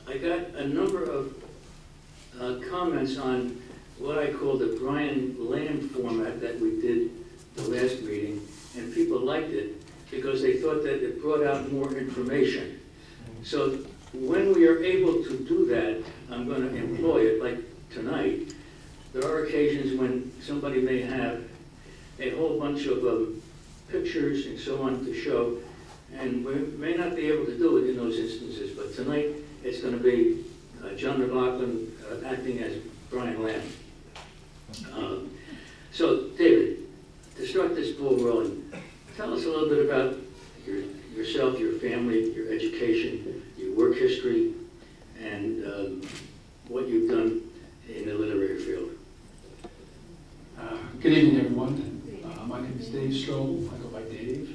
I got a number of comments on what I call the Brian Lamb format that we did the last meeting, and people liked it because they thought that it brought out more information. So when we are able to do that, I'm going to employ it, like tonight. There are occasions when somebody may have a whole bunch of pictures and so on to show, and we may not be able to do it in those instances, but tonight it's going to be John McLaughlin acting as Brian Lamb. So, David, to start this ball rolling, tell us a little bit about yourself, your family, your education, your work history, and what you've done in the literary field. Good evening, everyone. My name is Dave Stroebel. I go by Dave.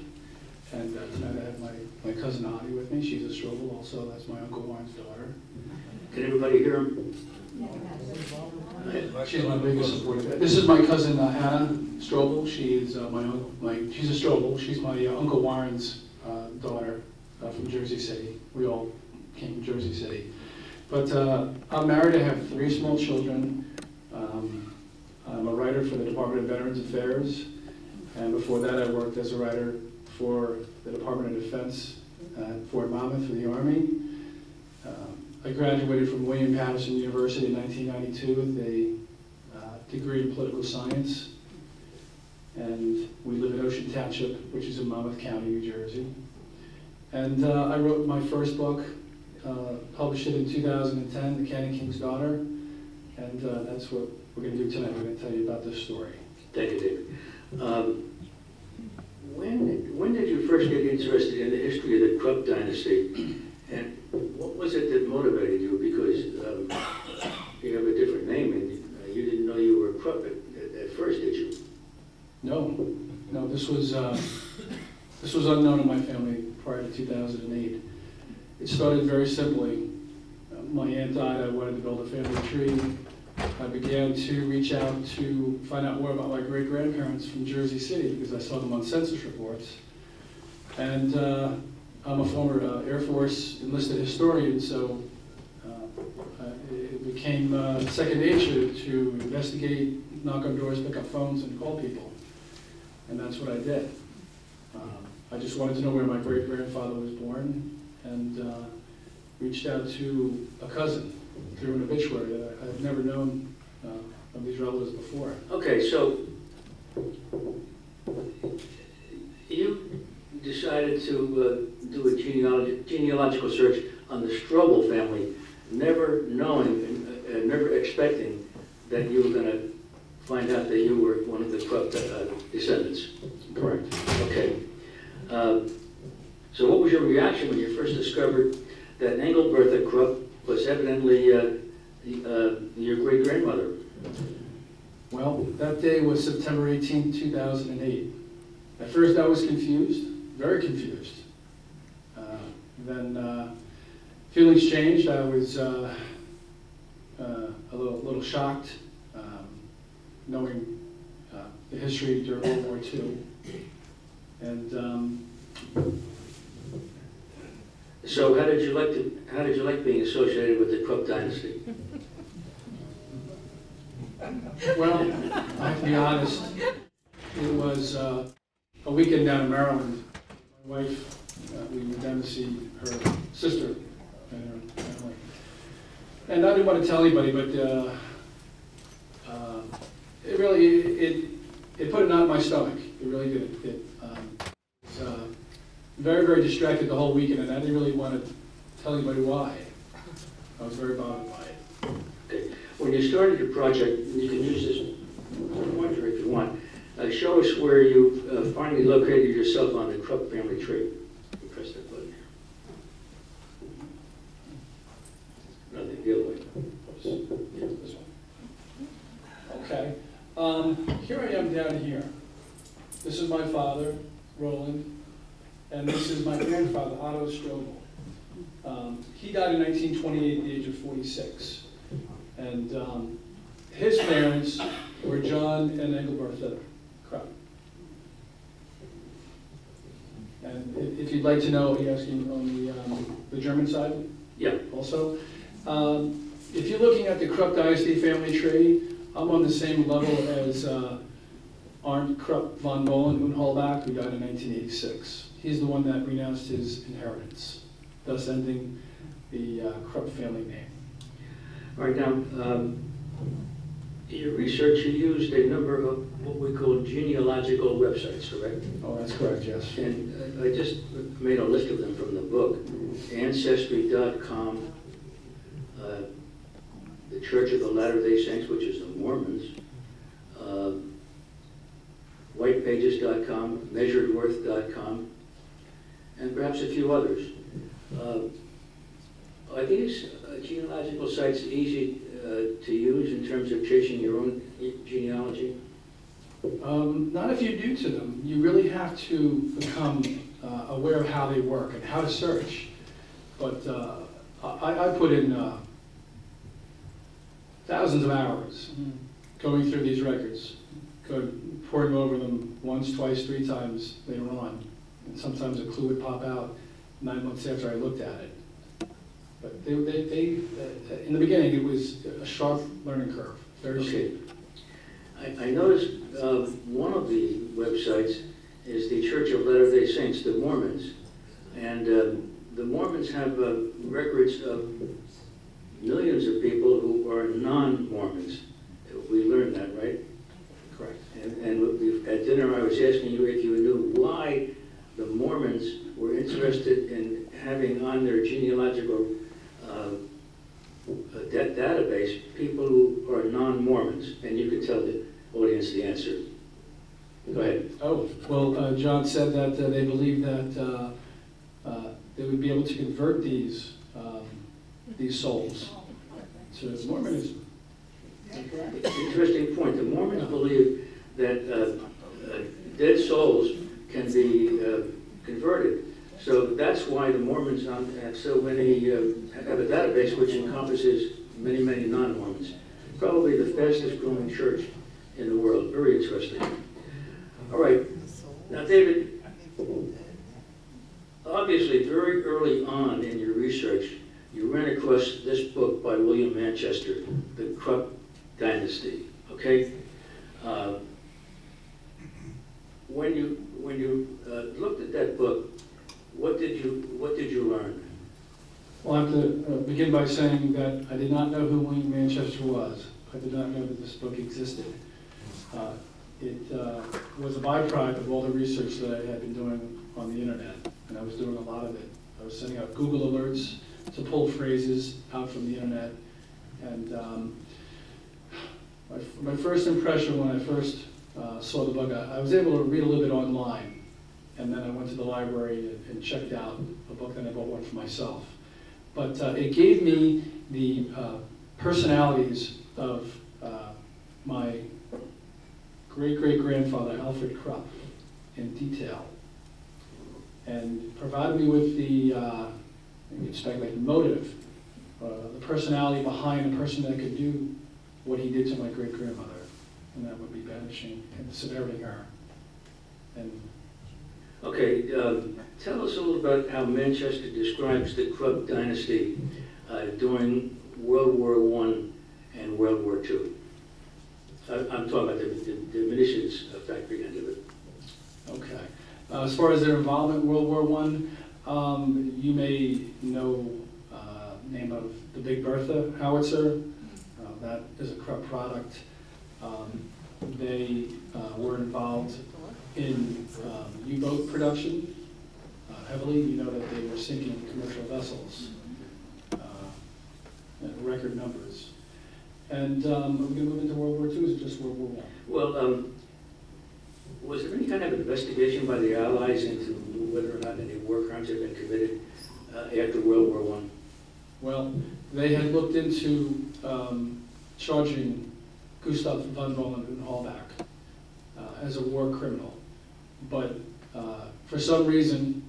And tonight I have my cousin Audie with me. She's a Stroebel also. That's my Uncle Warren's daughter. Can everybody hear him? She's my biggest supporter. This is my cousin Anna Stroebel. She is she's a Stroebel. She's my Uncle Warren's daughter from Jersey City. We all came from Jersey City. But I'm married. I have 3 small children. I'm a writer for the Department of Veterans Affairs. And before that, I worked as a writer for the Department of Defense at Fort Monmouth for the Army. I graduated from William Patterson University in 1992 with a degree in political science. And we live in Ocean Township, which is in Monmouth County, New Jersey. And I wrote my first book, published it in 2010, The Cannon King's Daughter. And that's what we're going to do tonight. We're going to tell you about this story. Thank you, David. When did you first get interested in the history of the Krupp dynasty, and what was it that motivated you? Because you have a different name, and you didn't know you were Krupp at first, did you? No. This was unknown in my family prior to 2008. It started very simply. My aunt died. I wanted to build a family tree. I began to reach out to find out more about my great-grandparents from Jersey City because I saw them on census reports. And I'm a former Air Force enlisted historian, so it became second nature to investigate, knock on doors, pick up phones, and call people. And that's what I did. I just wanted to know where my great-grandfather was born, and reached out to a cousin through an obituary that I had never known of these relatives before. Okay, so you decided to do a genealogical search on the Stroebel family, never knowing and never expecting that you were going to find out that you were one of the Krupp descendants. Correct. Okay. So what was your reaction when you first discovered that Engelbertha Krupp was evidently your great-grandmother? Well, that day was September 18, 2008. At first I was confused, very confused. Then feelings changed. I was a little shocked, knowing the history during World War II. And so how did you like being associated with the Krupp dynasty? Well, I have to be honest, it was a weekend down in Maryland. My wife, we went down to see her sister and her family. And I didn't want to tell anybody, but it really, it put a knot in my stomach. It really did. It was very, very distracted the whole weekend, and I didn't really want to tell anybody why. I was very bothered by it. Okay. When you started your project, you can use this pointer if you want. Show us where you finally located yourself on the Krupp family tree. You press that button here. Nothing, the other way. Yeah, this one. Okay. Here I am down here. This is my father, Roland, and this is my grandfather, Otto Stroebel. He died in 1928 at the age of 46. And his parents were John and Engelbertha Krupp. And if you'd like to know, are you asking on the German side? Yeah. Also, If you're looking at the Krupp dynasty family tree, I'm on the same level as Arndt Krupp von Bohlen und Holbach, who died in 1986. He's the one that renounced his inheritance, thus ending the Krupp family name. All right, now, in your research, you used a number of what we call genealogical websites, correct? Oh, that's correct, yes. And I just made a list of them from the book. Ancestry.com, the Church of the Latter-day Saints, which is the Mormons, whitepages.com, measuredworth.com, and perhaps a few others. Are these genealogical sites easy to use in terms of tracing your own genealogy? Not if you do to them. You really have to become aware of how they work and how to search. But I put in thousands of hours going through these records, poring over them once, twice, 3 times later on. And sometimes a clue would pop out 9 months after I looked at it. But they in the beginning, it was a sharp learning curve, very steep. I noticed one of the websites is the Church of Latter-day Saints, the Mormons. And the Mormons have records of millions of people who are non-Mormons. We learned that, right? Correct. And at dinner, I was asking you if you knew why the Mormons were interested in having on their genealogical database people who are non-Mormons, and you could tell the audience the answer. Go ahead. Oh, well, John said that they believe that they would be able to convert these souls to Mormonism. Interesting point. The Mormons believe that dead souls can be converted. So that's why the Mormons have so many, have a database which encompasses many, many non-Mormons. Probably the fastest growing church in the world. Very interesting. All right. Now, David, obviously very early on in your research, you ran across this book by William Manchester, The Krupp Dynasty, okay? When you looked at that book, what did you learn? Well, I have to begin by saying that I did not know who William Manchester was. I did not know that this book existed. It was a byproduct of all the research that I had been doing on the internet, and I was doing a lot of it. I was sending out Google alerts to pull phrases out from the internet, and my first impression when I first saw the book, I was able to read a little bit online, and then I went to the library and checked out a book, and I bought one for myself. But it gave me the personalities of my great-great-grandfather, Alfred Krupp, in detail, and provided me with the, you'd speculate, motive, the personality behind a person that could do what he did to my great-grandmother, and that would be banishing and disappearing her. And okay, tell us a little about how Manchester describes the Krupp dynasty during World War I and World War II. I'm talking about the munitions factory end of it. Okay. As far as their involvement in World War I, you may know the name of the Big Bertha howitzer. That is a Krupp product. They were involved in U-boat production heavily. You know that they were sinking commercial vessels in record numbers. And are we going to move into World War II, or is it just World War I? Well, was there any kind of investigation by the Allies into whether or not any war crimes had been committed after World War I? Well, they had looked into charging Gustav von Bohlen und Holbach as a war criminal, but for some reason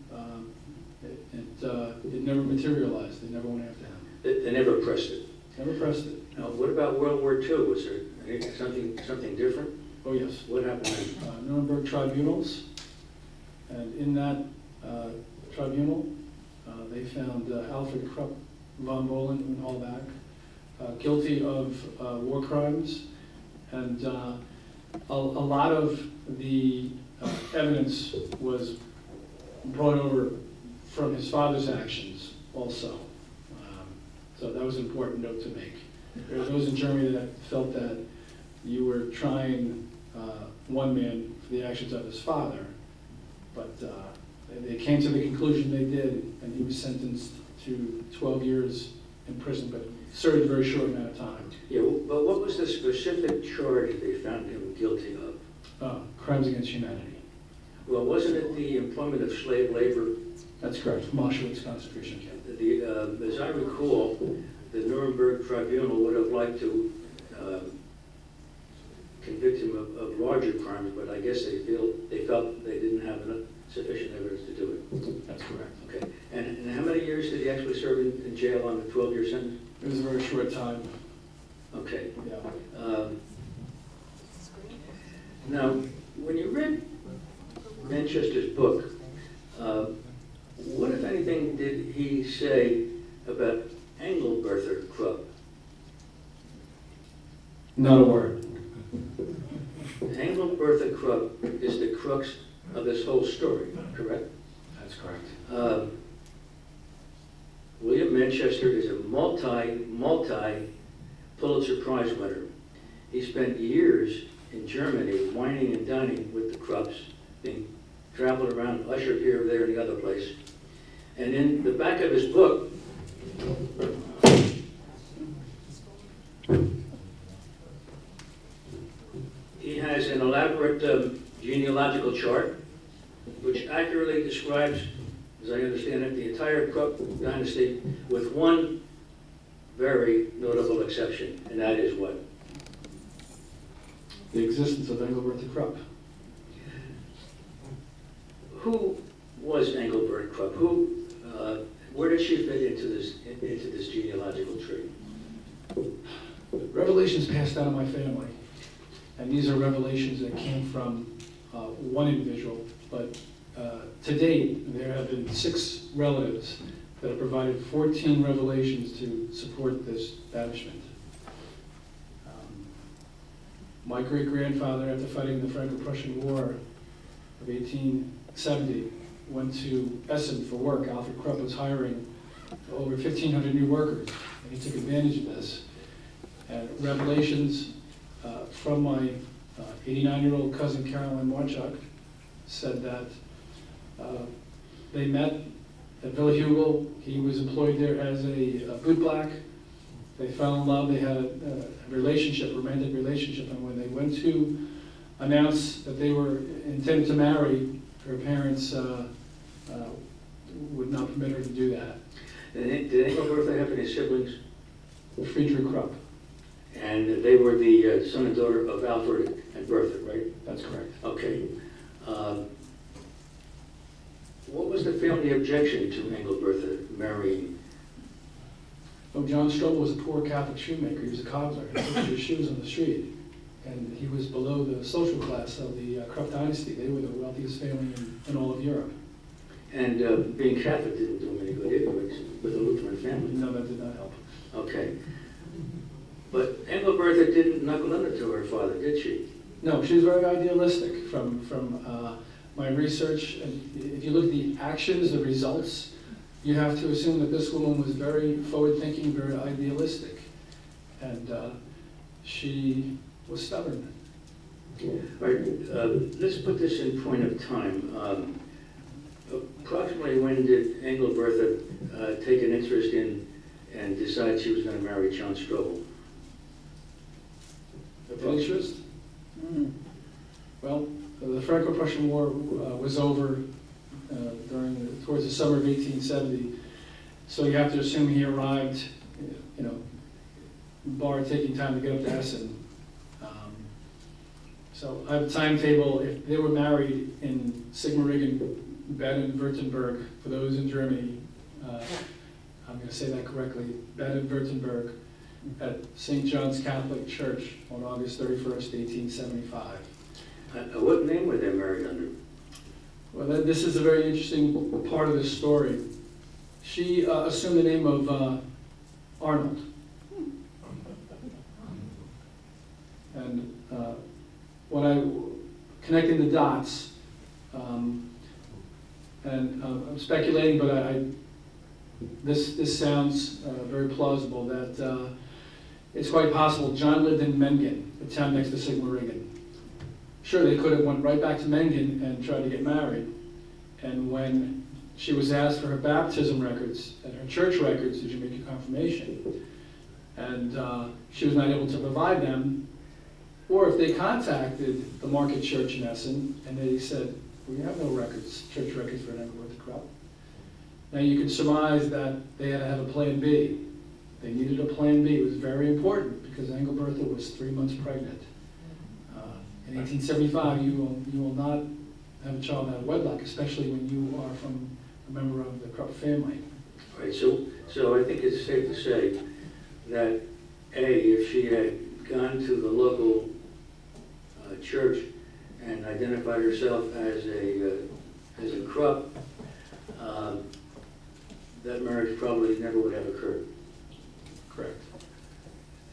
it never materialized. They never went after him. They never pressed it. Never pressed it. Now, what about World War II? Was there something different? Oh yes. What happened then? Nuremberg tribunals, and in that tribunal, they found Alfred Krupp von Bohlen and Hallback, guilty of war crimes, and a lot of the evidence was brought over from his father's actions also. So that was an important note to make. There were those in Germany that felt that you were trying one man for the actions of his father, but they came to the conclusion they did, and he was sentenced to 12 years in prison, but served a very short amount of time. Yeah, but what was the specific charge they found him guilty of? Crimes against humanity. Well, wasn't it the employment of slave labor? That's correct, from Auschwitz concentration camp. As I recall, the Nuremberg Tribunal would have liked to convict him of larger crimes, but I guess they felt they didn't have enough sufficient evidence to do it. That's correct. Okay. And how many years did he actually serve in jail on the 12-year sentence? It was a very short time. Okay. Yeah. Now, when you read Manchester's book, what, if anything, did he say about Engelberther Krupp? Not a word. Engelberther Krupp is the crux of this whole story, correct? That's correct. William Manchester is a multi Pulitzer Prize winner. He spent years in Germany whining and dining with the Krupps, being traveled around, ushered here, there, and the other place. And in the back of his book, he has an elaborate genealogical chart, which accurately describes, as I understand it, the entire Krupp dynasty, with one very notable exception, and that is what? The existence of Engelbert Krupp. Who was Engelbert Krupp? Where did she fit into this genealogical tree? Revelations passed down in my family, and these are revelations that came from one individual, but to date, there have been 6 relatives that have provided 14 revelations to support this banishment. My great-grandfather, after fighting the Franco-Prussian War of 1870, went to Essen for work. Alfred Krupp was hiring over 1,500 new workers, and he took advantage of this. And revelations from my 89-year-old cousin Caroline Marchuk said that they met at Villa Hugel. He was employed there as a bootblack. They fell in love. They had a relationship, romantic relationship, and when they went to announce that they were intended to marry, her parents would not permit her to do that. Did Engelbert have any siblings? Friedrich Krupp. And they were the son and daughter of Alfred and Bertha, right? That's correct. Okay. What was the family objection to Engelbertha marrying? Oh, John Stroebel was a poor Catholic shoemaker. He was a cobbler. He put his shoes on the street. And he was below the social class of the Krupp dynasty. They were the wealthiest family in all of Europe. And being Catholic didn't do him any good either with a Lutheran family. No, that did not help. Okay. But Engelbertha didn't knuckle under to her father, did she? No, she was very idealistic from my research. And if you look at the actions, the results, you have to assume that this woman was very forward-thinking, very idealistic. And she was stubborn. All right, let's put this in point of time. Approximately when did Engelbertha take an interest in and decide she was going to marry John Stroebel? Interest? Well, the Franco-Prussian War was over towards the summer of 1870, so you have to assume he arrived, bar taking time to get up to Essen. So I have a timetable. If they were married in Sigmaringen, Baden-Württemberg, for those in Germany, I'm going to say that correctly, Baden-Württemberg, at St. John's Catholic Church on August 31st, 1875. What name were they married under? Well, this is a very interesting part of this story. She assumed the name of Arnold. And when connecting the dots, and I'm speculating, but this sounds very plausible, that it's quite possible John lived in Mengen, the town next to Sigmaringen. Sure, they could have went right back to Mengen and tried to get married. And when she was asked for her baptism records and her church records, did you make your confirmation? And she was not able to provide them. Or if they contacted the Market Church in Essen and they said, we have no records, church records for an Engelbertha Krupp. Now you can surmise that they had to have a plan B. They needed a plan B. It was very important because Engelbertha was 3 months pregnant. In 1875, you will not have a child out of wedlock, especially when you are from a member of the Krupp family. All right, so I think it's safe to say that, A, if she had gone to the local church and identified herself as a Krupp, that marriage probably never would have occurred. Correct.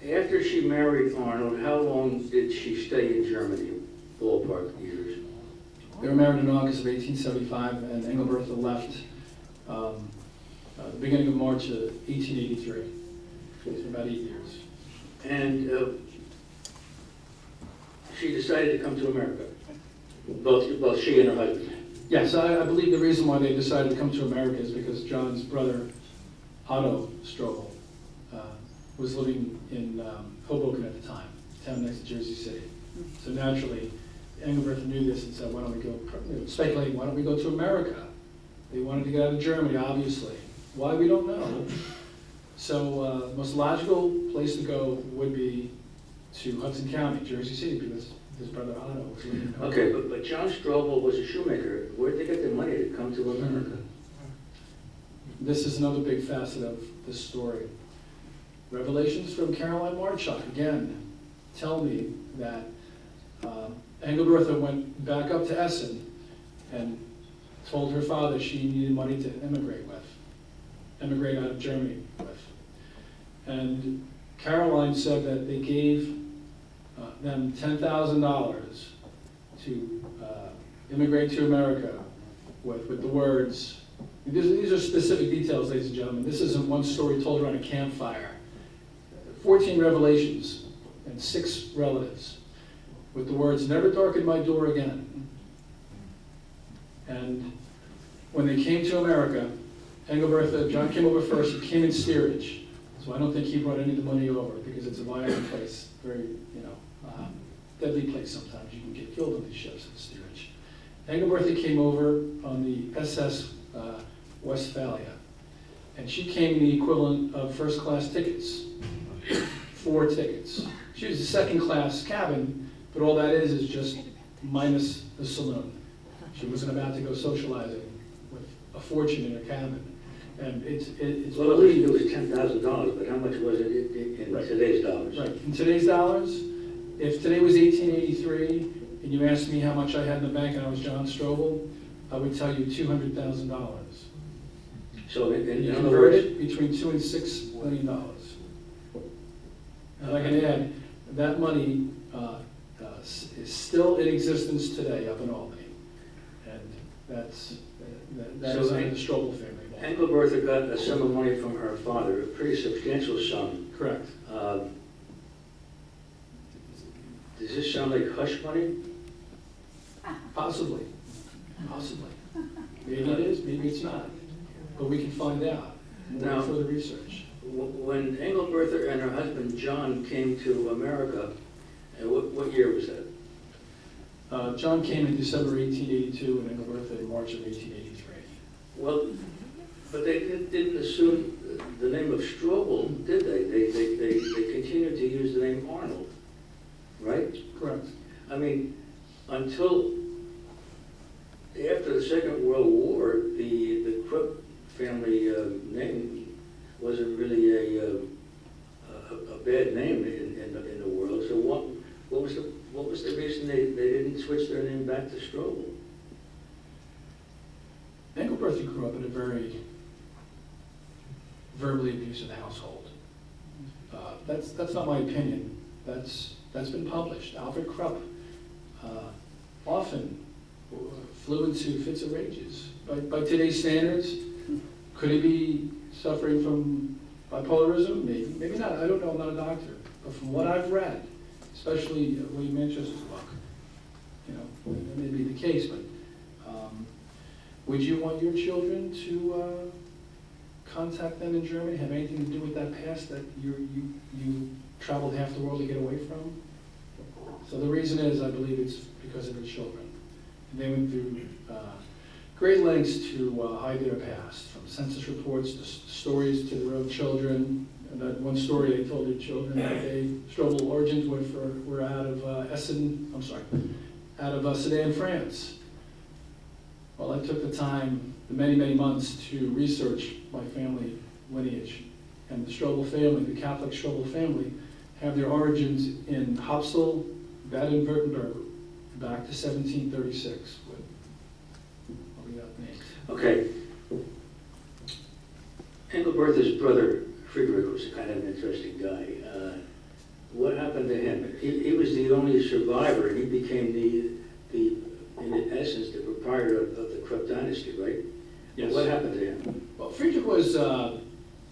After she married Arnold, how long did she stay in Germany, ballpark years? They were married in August of 1875, and Engelbertha left the beginning of March of 1883. So about 8 years. And she decided to come to America, both she and her husband. Yes, I believe the reason why they decided to come to America is because John's brother, Otto Stroebel, was living in Hoboken at the time, town next to Jersey City. So naturally, Engelbertha knew this and said, why don't we go, speculating, why don't we go to America? They wanted to get out of Germany, obviously. Why, we don't know. So the most logical place to go would be to Hudson County, Jersey City, because his brother Otto was living in Hoboken. Okay, but John Stroebel was a shoemaker. Where did they get the money to come to America? This is another big facet of this story. Revelations from Caroline Marchuk, again, tell me that Engelbertha went back up to Essen and told her father she needed money to emigrate out of Germany with. And Caroline said that they gave them $10,000 to immigrate to America with the words. These are specific details, ladies and gentlemen. This isn't one story told around a campfire. 14 revelations and 6 relatives with the words, never darken my door again. And when they came to America, Engelbertha, John came over first, he came in steerage. So I don't think he brought any of the money over because it's a violent place, very, deadly place sometimes. You can get killed on these ships in steerage. Engelbertha came over on the SS Westphalia, and she came the equivalent of first-class tickets, 4 tickets. She was a second-class cabin, but all that is just minus the saloon. She wasn't about to go socializing with a fortune in her cabin. And it's well, at least it was $10,000, but how much was it in right. Today's dollars? Right. In today's dollars, if today was 1883, and you asked me how much I had in the bank and I was John Stroebel, I would tell you $200,000. So you convert it between $2 and $6 million. And I can add, that money is still in existence today up in Albany. And that is under the Stroebel family. Engelbertha got a sum of money from her father, a pretty substantial sum. Correct. Does this sound like hush money? Possibly. Possibly. Maybe it is, maybe it's not. But we can find out more further research. When Engelbertha and her husband John came to America, what year was that? John came in December 1882 and Engelbertha in March of 1883. Well, but they didn't assume the name of Stroebel, did they? They continued to use the name Arnold, right? Correct. I mean, until after the Second World War, the Krupp family name wasn't really a bad name in the world. So what was the reason they didn't switch their name back to Stroebel? Engelbertha grew up in a very verbally abusive household. That's not my opinion. That's been published. Alfred Krupp often flew into fits of rages. By today's standards, could he be suffering from bipolarism? Maybe, maybe not. I don't know. I'm not a doctor. But from what I've read, especially William Manchester's book, you know, that may be the case. But would you want your children to contact them in Germany? Have anything to do with that past that you traveled half the world to get away from? So the reason is, I believe it's because of the children. And they went through great lengths to hide their past, from census reports to stories to their own children. And that one story they told their children that Stroebel origins were out of Essen, I'm sorry, out of Sedan, France. Well, I took the time, the many, many months to research my family lineage. And the Stroebel family, the Catholic Stroebel family, have their origins in Hopsel, Baden-Württemberg, back to 1736. I'll leave out names. Okay. Engelbertha's brother, Friedrich, was kind of an interesting guy. What happened to him? He was the only survivor, and he became in essence, the proprietor of the Krupp dynasty, right? Yes. What happened to him? Well, Friedrich was a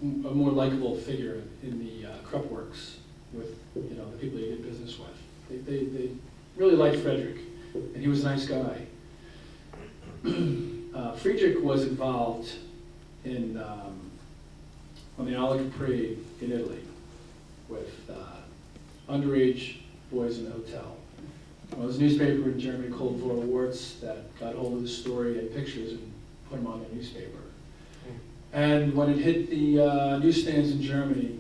more likable figure in the Krupp works with the people he did business with. They really liked Frederick, and he was a nice guy. Friedrich was involved in on the Ala Capri in Italy with underage boys in a hotel. Well, there was a newspaper in Germany called Vorwärts that got hold of the story and pictures and put them on their newspaper. And when it hit the newsstands in Germany,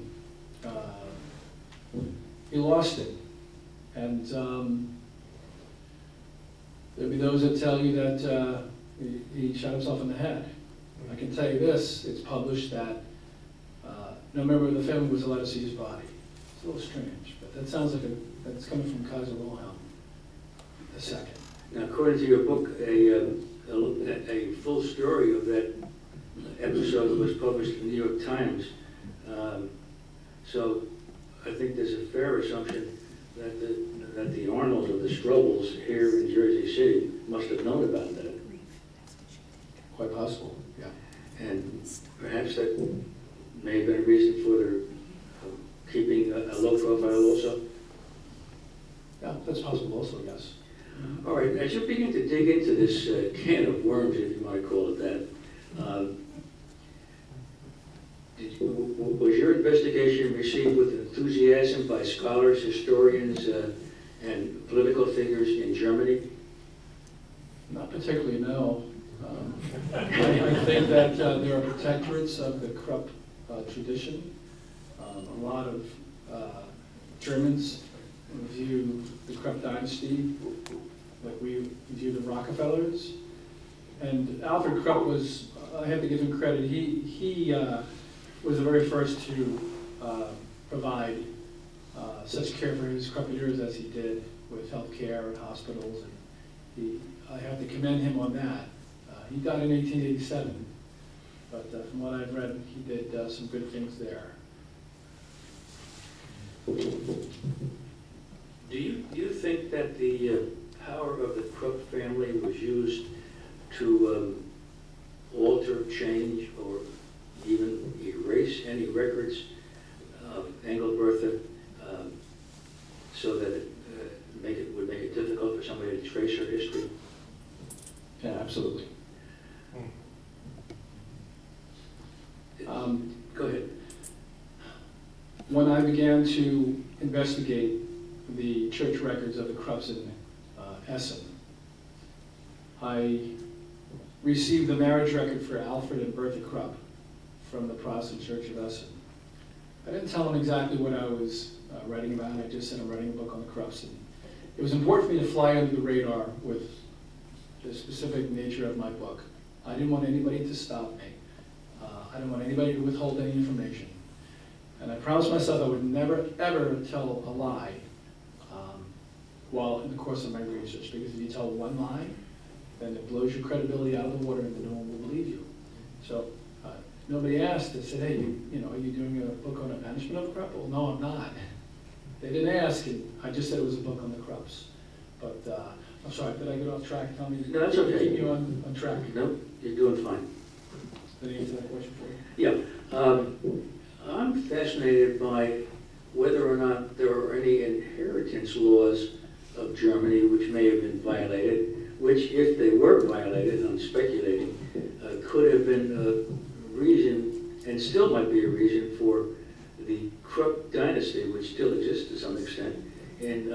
he lost it. And there'll be those that tell you that he shot himself in the head. I can tell you this, it's published that no member of the family was allowed to see his body. It's a little strange, but that sounds like that's coming from Kaiser Wilhelm II. Now, according to your book, a full story of that episode was published in the New York Times. So I think there's a fair assumption that the Arnolds or the Stroebels here in Jersey City must have known about that. Quite possible, yeah. And perhaps that may have been a reason for their keeping a low profile also. Yeah, that's possible also, yes. All right, as you begin to dig into this can of worms, if you might call it that, was your investigation received with enthusiasm by scholars, historians, and political figures in Germany? Not particularly, no. I think that there are protectorates of the Krupp tradition. A lot of Germans view the Krupp dynasty like we view the Rockefellers. And Alfred Krupp was, I have to give him credit, he was the very first to provide such care for his Kruppiers as he did with health care and hospitals. And I have to commend him on that. He died in 1887, but from what I've read, he did some good things there. Do you think that the power of the Krupp family was used to alter, change, or even erase any records of Engelbertha so that it would make it difficult for somebody to trace her history? Yeah, absolutely. Go ahead. When I began to investigate the church records of the Krupps in Essen, I received the marriage record for Alfred and Bertha Krupp from the Protestant Church of Essen. I didn't tell them exactly what I was writing about. I just said I'm writing a book on the Krupps. And it was important for me to fly under the radar with the specific nature of my book. I didn't want anybody to stop me. I didn't want anybody to withhold any information. And I promised myself I would never, ever tell a lie while in the course of my research, because if you tell one lie, then it blows your credibility out of the water and no one will believe you. So nobody asked. I said, hey, you know, are you doing a book on the management of Krupp? Well, no, I'm not. They didn't ask, and I just said it was a book on the Krupps. But I'm sorry, did I get off track? Tell me. No, that's okay. Keep you on track. No, you're doing fine. Did I answer that question for you? Yeah. I'm fascinated by whether or not there are any inheritance laws of Germany which may have been violated, which, if they were violated, I'm speculating, could have been a reason, and still might be a reason, for the Krupp dynasty, which still exists to some extent, in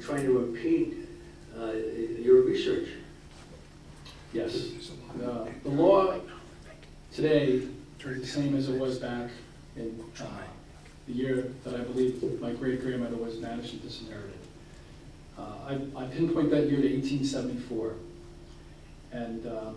trying to impede your research. Yes. The law today is the same as it was back in the year that I believe my great-grandmother was managed and disinherited. I pinpoint that year to 1874. And, you know,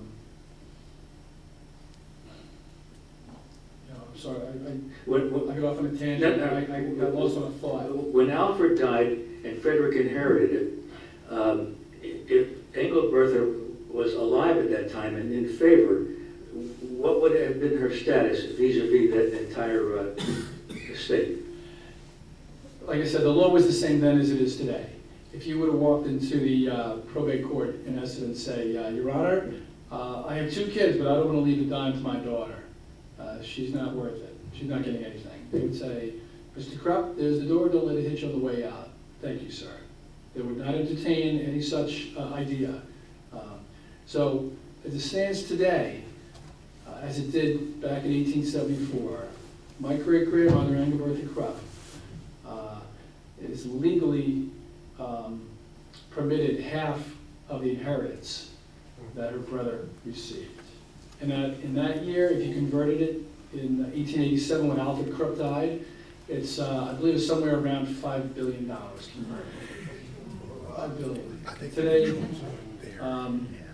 I'm sorry, I got off on a tangent. I got lost on a thought. When Alfred died and Frederick inherited it, if Engelbertha was alive at that time and in favor, what would have been her status vis-a-vis that entire estate? Like I said, the law was the same then as it is today. If you would have walked into the probate court, in essence, and say, Your Honor, I have 2 kids, but I don't want to leave a dime to my daughter. She's not worth it. She's not getting anything. They would say, Mr. Krupp, there's the door, don't let it hit you on the way out. Thank you, sir. They would not entertain any such idea. So, as it stands today, as it did back in 1874, my great-grandmother, Engelbertha Krupp, is legally permitted half of the inheritance that her brother received. And in that year, if you converted it in 1887 when Alfred Krupp died, it's, I believe it's somewhere around $5 billion converted. $5 billion. Today,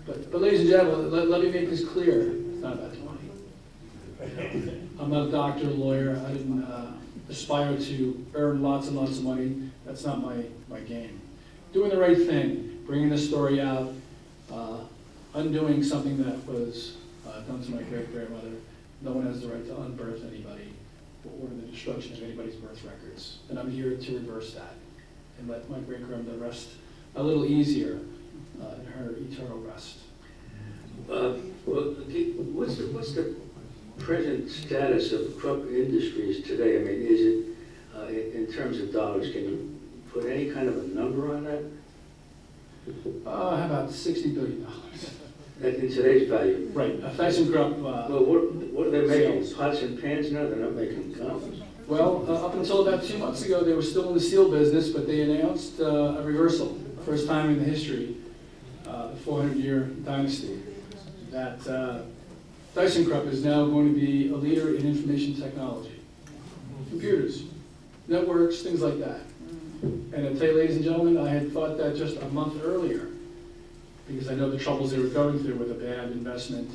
but ladies and gentlemen, let me make this clear. It's not about money. I'm not a doctor, a lawyer. I didn't aspire to earn lots and lots of money. That's not my game. Doing the right thing, bringing this story out, undoing something that was done to my great-grandmother. No one has the right to unbirth anybody or the destruction of anybody's birth records. And I'm here to reverse that and let my great-grandmother rest a little easier in her eternal rest. Well, what's the present status of Krupp Industries today? I mean, is it, in terms of dollars, can you put any kind of a number on that? How about $60 billion? In today's value? Right. ThyssenKrupp. Well, what are they making? Sales. Pots and pans now? They're not making guns. Well, up until about 2 months ago, they were still in the steel business, but they announced a reversal, first time in the history, the 400-year dynasty, that ThyssenKrupp is now going to be a leader in information technology, computers, networks, things like that. And I tell you, ladies and gentlemen, I had thought that just a month earlier, because I know the troubles they were going through with a bad investment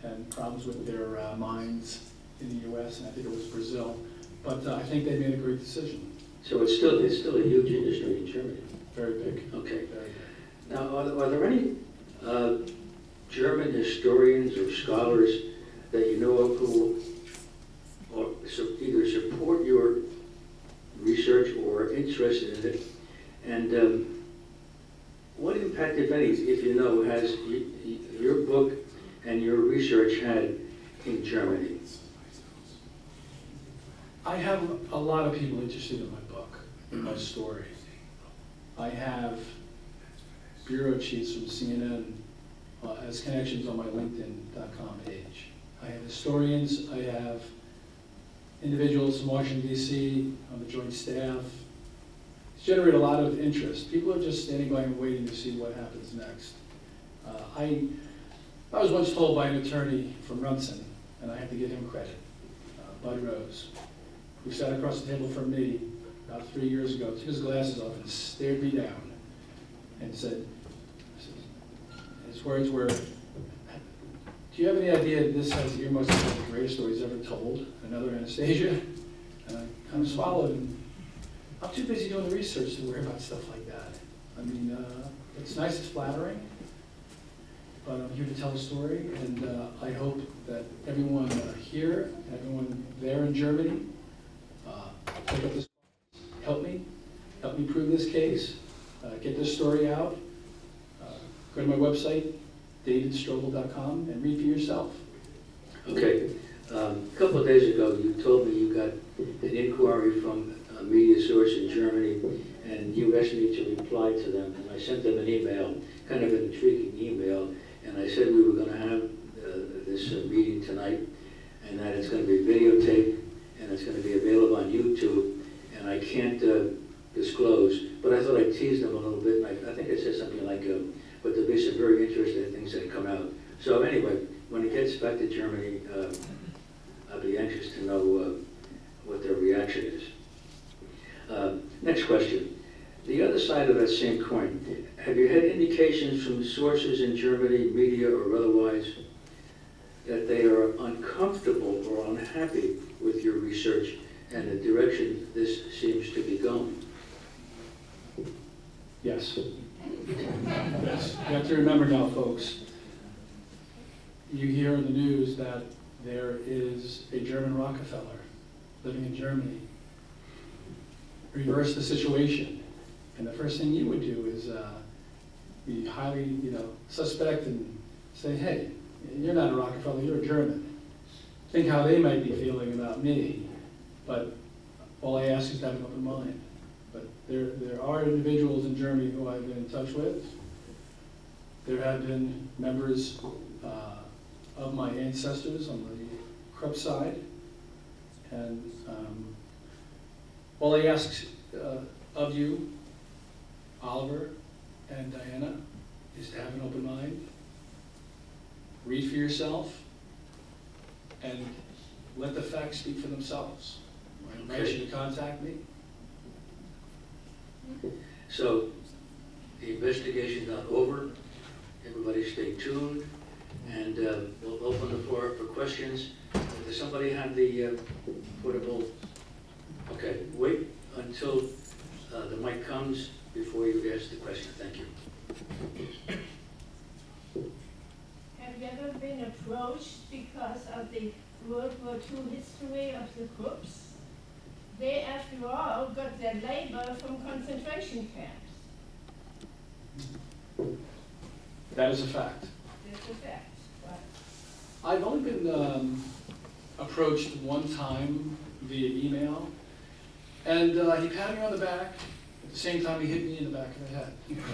and problems with their mines in the U.S., and I think it was Brazil. But I think they made a great decision. So it's still a huge industry in Germany? Very big. Okay. Very big. Now, are there any German historians or scholars that you know of who either support your research or are interested in it? And what impact, if any, if you know, has your book and your research had in Germany? I have a lot of people interested in my book, in my story. I have bureau chiefs from CNN as connections on my LinkedIn.com page. I have historians, I have individuals from Washington, D.C. on the Joint Staff. It's generated a lot of interest. People are just standing by and waiting to see what happens next. I was once told by an attorney from Runson, and I have to give him credit, Bud Rose, who sat across the table from me about 3 years ago, took his glasses off and stared me down and said, his words were, "Do you have any idea this has earmarks of the greatest stories ever told? Another Anastasia?" And I kind of swallowed, and I'm too busy doing the research to worry about stuff like that. I mean, it's nice, it's flattering, but I'm here to tell a story, and I hope that everyone here, everyone there in Germany, pick up this, help me prove this case, get this story out. Go to my website, davidstroebel.com, and read for yourself. Okay. A couple of days ago, you told me you got an inquiry from a media source in Germany, and you asked me to reply to them. And I sent them an email, kind of an intriguing email, and I said we were going to have this meeting tonight, and that it's going to be videotaped, and it's going to be available on YouTube, and I can't disclose, but I thought I'd tease them a little bit, and I think I said something like, but there'll be some very interesting things that come out. So anyway, when it gets back to Germany, I'll be anxious to know what their reaction is. Next question. The other side of that same coin, have you had indications from sources in Germany, media or otherwise, that they are uncomfortable or unhappy with your research and the direction this seems to be going? Yes. Yes. You have to remember now, folks, you hear in the news that there is a German Rockefeller living in Germany. Reverse the situation, and the first thing you would do is be highly, suspect and say, hey, you're not a Rockefeller, you're a German. Think how they might be feeling about me, but all I ask is to have an open mind. But there are individuals in Germany who I've been in touch with. There have been members of my ancestors on the Krupp side, and all I ask of you, Oliver and Diana, is to have an open mind, read for yourself, and let the facts speak for themselves. I invite you to contact me. So, the investigation's not over. Everybody stay tuned, and we'll open the floor for questions. Does somebody have the portable? Okay, wait until the mic comes before you ask the question. Thank you. Have you ever been approached because of the World War II history of the Krupps? They, after all, got their labor from concentration camps. That is a fact. That's a fact. Right. I've only been approached one time via email, and he patted me on the back. At the same time, he hit me in the back of the head.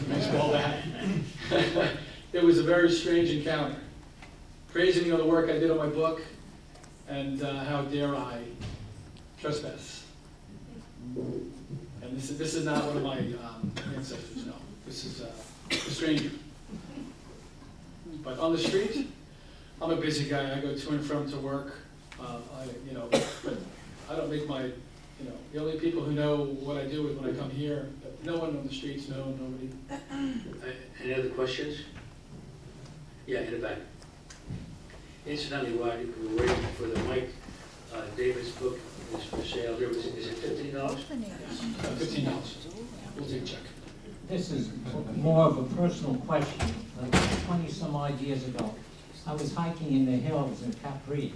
Baseball bat. It was a very strange encounter. Praising me on the work I did on my book, and how dare I trespass. And this is not one of my ancestors, no. This is a stranger. But on the street, I'm a busy guy. I go to and from to work. But I don't make my, the only people who know what I do is when I come here. But no one on the streets, nobody. Any other questions? Yeah, in the back. Incidentally, while you were waiting for the mic, David's book is for sale. Is it $15? $15. We'll take a check. This is more of a personal question. 20 some odd years ago, I was hiking in the hills in Capri.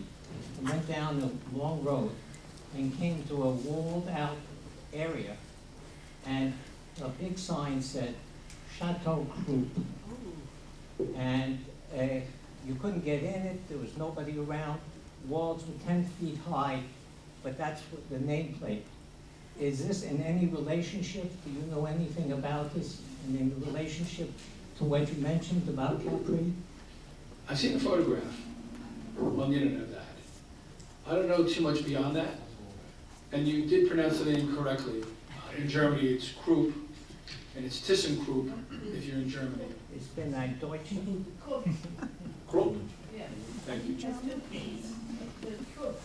I went down a long road and came to a walled out area, and a big sign said Chateau Krupp. And you couldn't get in it, there was nobody around. Walls were 10 feet high, but that's what the nameplate. Is this in any relationship? Do you know anything about this in any relationship to what you mentioned about Capri? I've seen a photograph on the internet of that. I don't know too much beyond that. And you did pronounce the name correctly. In Germany, it's Krupp, and it's ThyssenKrupp if you're in Germany. It's been like Deutsche. Krupp. Krupp? Yeah. Thank you. Just two P's. Krupp.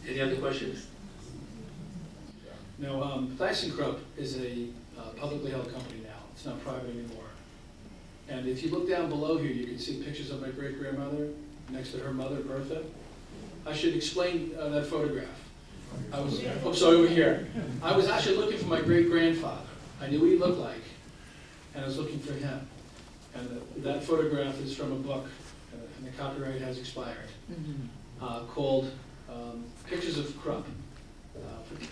Any other questions? No, ThyssenKrupp is a publicly held company now. It's not private anymore. And if you look down below here, you can see pictures of my great-grandmother next to her mother, Bertha. I should explain that photograph. Sorry, over here. I was actually looking for my great-grandfather. I knew what he looked like. and I was looking for him. And that photograph is from a book, and the copyright has expired, called Pictures of Krupp,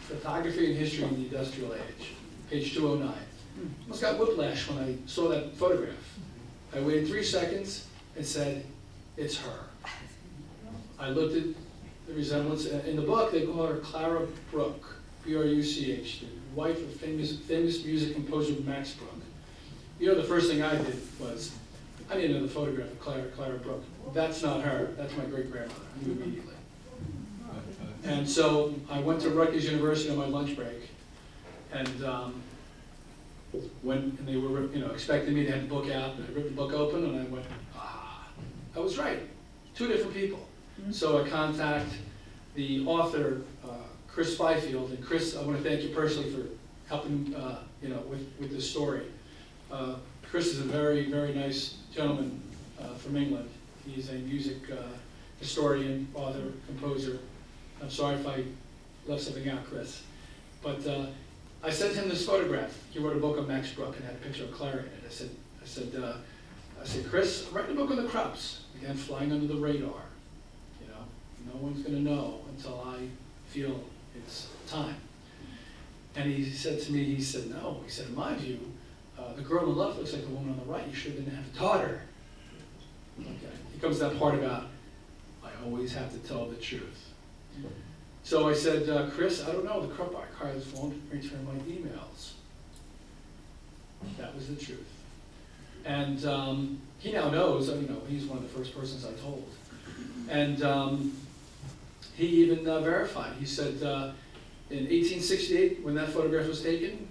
Photography and History in the Industrial Age, page 209. I almost got whiplash when I saw that photograph. I waited 3 seconds and said, it's her. I looked at the resemblance. In the book, they call her Clara Bruch, B-R-U-C-H, the wife of famous music composer Max Bruch. You know, the first thing I did was, I need another photograph of Clara Bruch. That's not her. That's my great-grandmother. I knew immediately. And so I went to Rutgers University on my lunch break, and when they were, expecting me to have the book out, and I ripped the book open, and I went, I was right. 2 different people. So I contact the author, Chris Byfield, and Chris, I want to thank you personally for helping, with this story. Chris is a very, very nice gentleman from England. He's a music historian, author, composer. I'm sorry if I left something out, Chris. But I sent him this photograph. He wrote a book on Max Bruch and had a picture of Clara in it. I said, Chris, write a book on the Krupps. Again, flying under the radar. No one's going to know until I feel it's time. And he said to me, no. He said, in my view, the girl on the left looks like the woman on the right. You should have a daughter. Okay. He comes to that part about, I always have to tell the truth. So I said, Chris, I don't know. The Krupp archives won't return my emails. That was the truth. And he now knows, he's one of the first persons I told. And he even verified. He said in 1868, when that photograph was taken,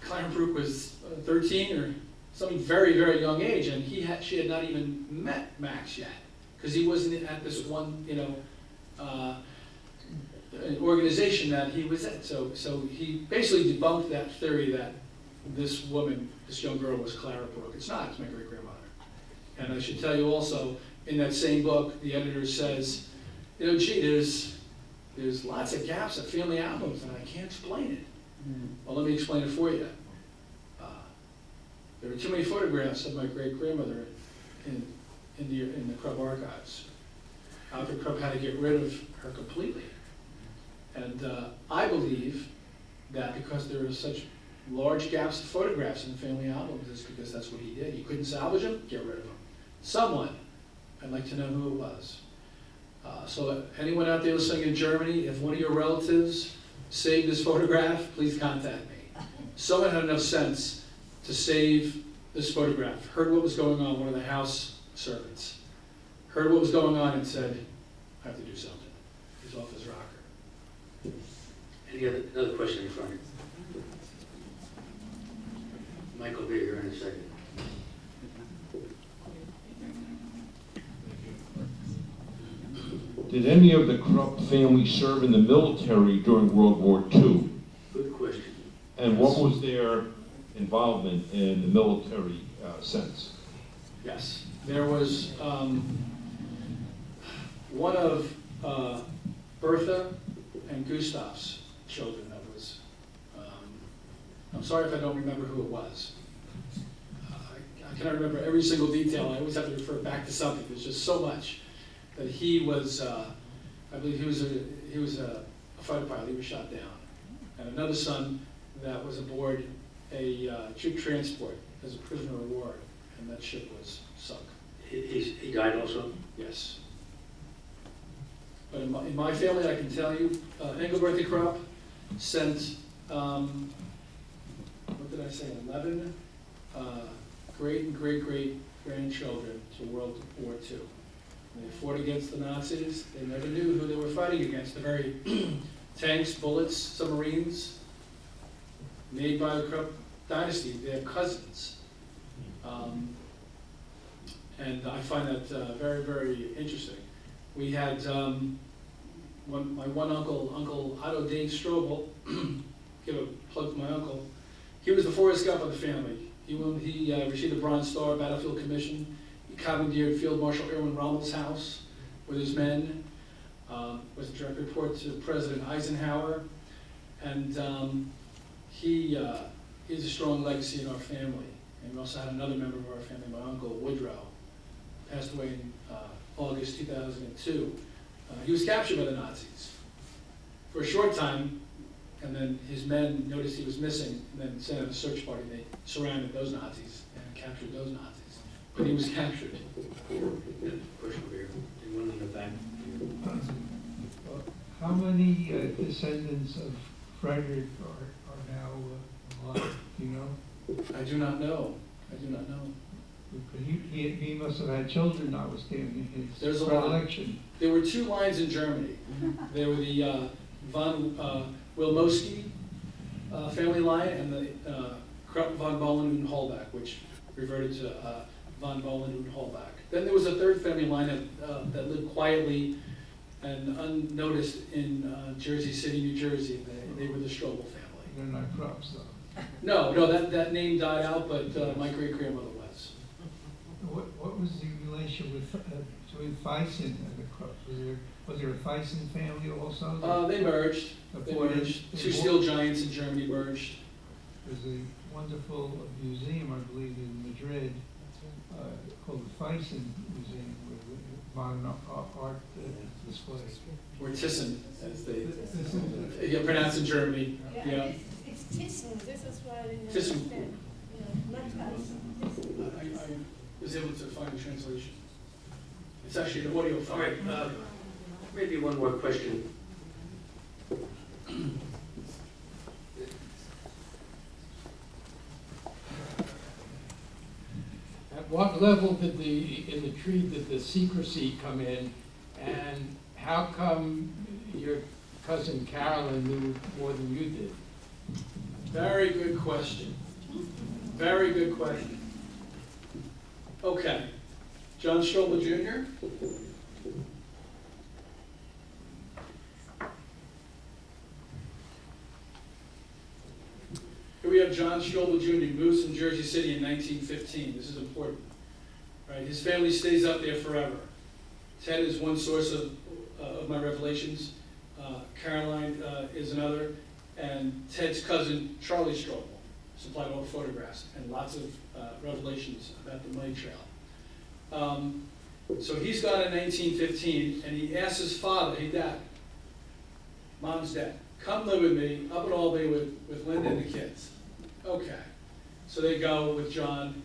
Clara Bruch was 13 or something very, very young age, and she had not even met Max yet, because he wasn't at this one, organization that he was at. So he basically debunked that theory that this woman, this young girl, was Clara Bruch. It's not. It's my great-grandmother. And I should tell you also, in that same book, the editor says, gee, there's lots of gaps at family albums, and I can't explain it. Well, let me explain it for you. There were too many photographs of my great-grandmother in the Krupp archives. Alfred Krupp had to get rid of her completely. And I believe that because there are such large gaps of photographs in the family albums, it's because that's what he did. He couldn't salvage them, get rid of them. Someone, I'd like to know who it was. So anyone out there listening in Germany, if one of your relatives saved this photograph, please contact me. Someone had enough sense to save this photograph, heard what was going on, one of the house servants, heard what was going on and said, I have to do something. He's off his rocker. Another question in front? Mike will be here in a second. Did any of the Krupp family serve in the military during World War II? Good question. And what was their involvement in the military sense? Yes. There was one of Bertha and Gustav's children that was, I'm sorry if I don't remember who it was. I cannot remember every single detail. I always have to refer back to something. There's just so much. That he was, I believe he was a fighter pilot. He was shot down. And another son that was aboard a troop transport as a prisoner of war, and that ship was sunk. He died also? Yes. But in my family, I can tell you, Engelbert Krupp sent, what did I say, 11 great and great-great-grandchildren to World War II. They fought against the Nazis. They never knew who they were fighting against. The very tanks, bullets, submarines made by the Krupp dynasty, they're cousins. And I find that very, very interesting. We had my one uncle, Uncle Otto Dave Stroebel, give a plug to my uncle. He was the Forrest Gump of the family. He received the Bronze Star, Battlefield Commission. He commandeered Field Marshal Erwin Rommel's house with his men, was a direct report to President Eisenhower, and he has a strong legacy in our family. And we also had another member of our family, my uncle Woodrow, passed away in August 2002. He was captured by the Nazis for a short time, and then his men noticed he was missing, and then sent out a search party. They surrounded those Nazis and captured those Nazis. But he was captured. Yeah, push over here. The one in the back. How many descendants of Frederick are now alive? Do you know? I do not know. I do not know. Because he must have had children, notwithstanding his There's a lot. recollection. There were two lines in Germany. There were the von Wilmowski family line and the Krupp von Bohlen und Holbach, which reverted to von Bohlen und Holbach. Then there was a third family line that lived quietly and unnoticed in Jersey City, New Jersey. They were the Stroebel family. They're not Krupps, though. No, that name died out, but my great-grandmother was. What was the relation with Thyssen and the Krupps? Was there a Thyssen family also? They merged. Two steel giants in Germany merged. There's a wonderful museum, I believe, in Madrid called the Thyssen Museum, with modern art displays. Or Thyssen, as they pronounce in Germany. Yeah. It's Thyssen. This is why I didn't Thyssen. understand. Yeah, not Thyssen. Thyssen. I was able to find a translation. It's actually an audio All file. right, maybe one more question. At what level did in the tree did the secrecy come in, and how come your cousin Carolyn knew more than you did? Very good question. Very good question. Okay. John Stroebel Jr. Here we have John Stroebel Jr. moves from Jersey City in 1915. This is important. Right? His family stays up there forever. Ted is one source of my revelations. Caroline is another. And Ted's cousin, Charlie Stroebel, supplied all the photographs and lots of revelations about the money trail. So he's gone in 1915, and he asks his father, hey, Dad, Mom's dad, come live with me up in Albany with Linda and the kids. Okay. So they go with John.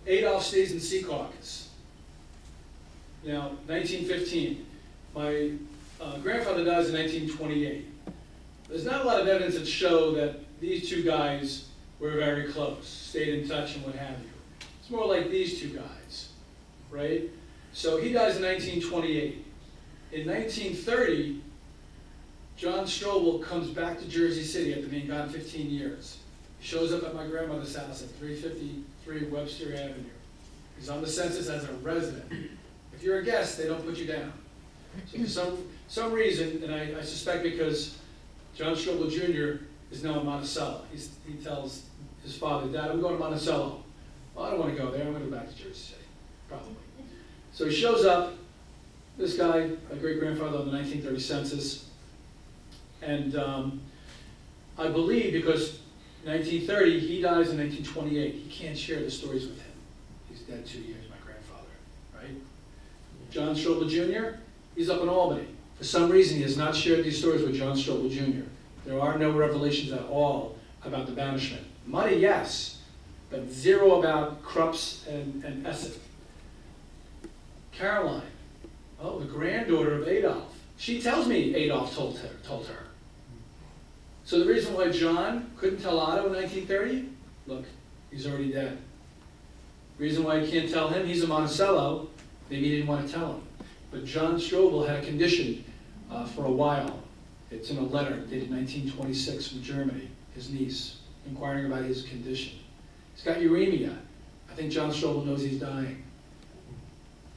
Adolf stays in Secaucus. Now, 1915. My grandfather dies in 1928. There's not a lot of evidence that show that these two guys were very close, stayed in touch and what have you. It's more like these two guys, right? So he dies in 1928. In 1930, John Stroebel comes back to Jersey City after being gone 15 years. He shows up at my grandmother's house at 353 Webster Avenue. He's on the census as a resident. If you're a guest, they don't put you down. So for some reason, and I suspect because John Stroebel Jr. is now in Monticello. He tells his father, Dad, I'm going to Monticello. Well, I don't want to go there. I'm going to go back to Jersey City, probably. So he shows up, this guy, a great-grandfather on the 1930 census. And I believe because 1930, he dies in 1928. He can't share the stories with him. He's dead 2 years, my grandfather, right? John Stroebel Jr., he's up in Albany. For some reason, he has not shared these stories with John Stroebel Jr. There are no revelations at all about the banishment. Money, yes, but zero about Krupps and Essen. Caroline, oh, the granddaughter of Adolf. She tells me Adolf told her. So the reason why John couldn't tell Otto in 1930, look, he's already dead. Reason why he can't tell him, he's in Monticello, maybe he didn't want to tell him. But John Stroebel had a condition for a while. It's in a letter dated 1926 from Germany, his niece, inquiring about his condition. He's got uremia. I think John Stroebel knows he's dying.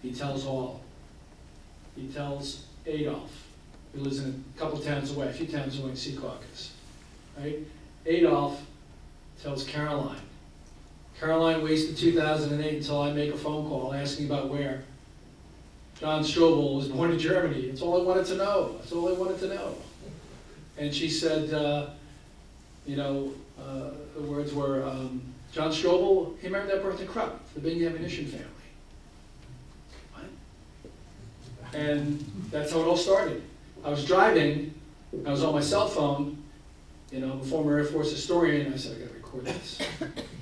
He tells all. He tells Adolf, who lives in a couple towns away, a few towns away in Secaucus. Right? Adolf tells Caroline. Caroline waits to 2008 until I make a phone call asking about where John Stroebel was born in Germany. That's all I wanted to know. That's all I wanted to know. And she said, you know, The words were, John Stroebel, he married that birth in Krupp, the big ammunition family. What? And that's how it all started. I was driving, I was on my cell phone, you know, I'm a former Air Force historian, I said, I gotta record this.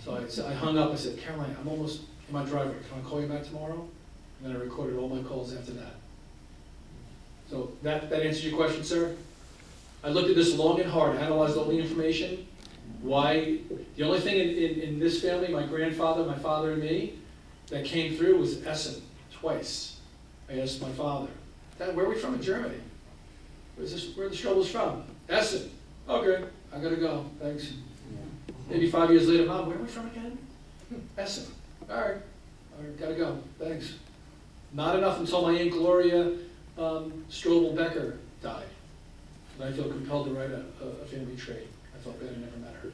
So I hung up, I said, Caroline, I'm almost in my driveway, can I call you back tomorrow? And then I recorded all my calls after that. So that answers your question, sir? I looked at this long and hard, analyzed all the information. Why? The only thing in this family, my grandfather, my father, and me, that came through was Essen, twice. I asked my father, Dad, where are we from in Germany? Where are the Stroebels from? Essen. Okay, I gotta go, thanks. Maybe 5 years later, Mom, where are we from again? Essen. All right, gotta go, thanks. Not enough until my Aunt Gloria Stroebel Becker died. And I feel compelled to write a family tree. I felt bad I never met her.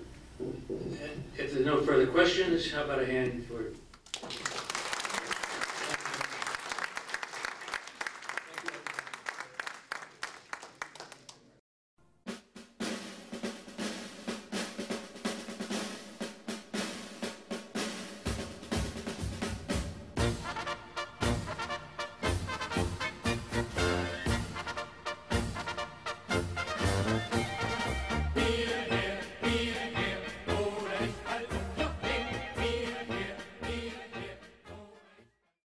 If there's no further questions, how about a hand for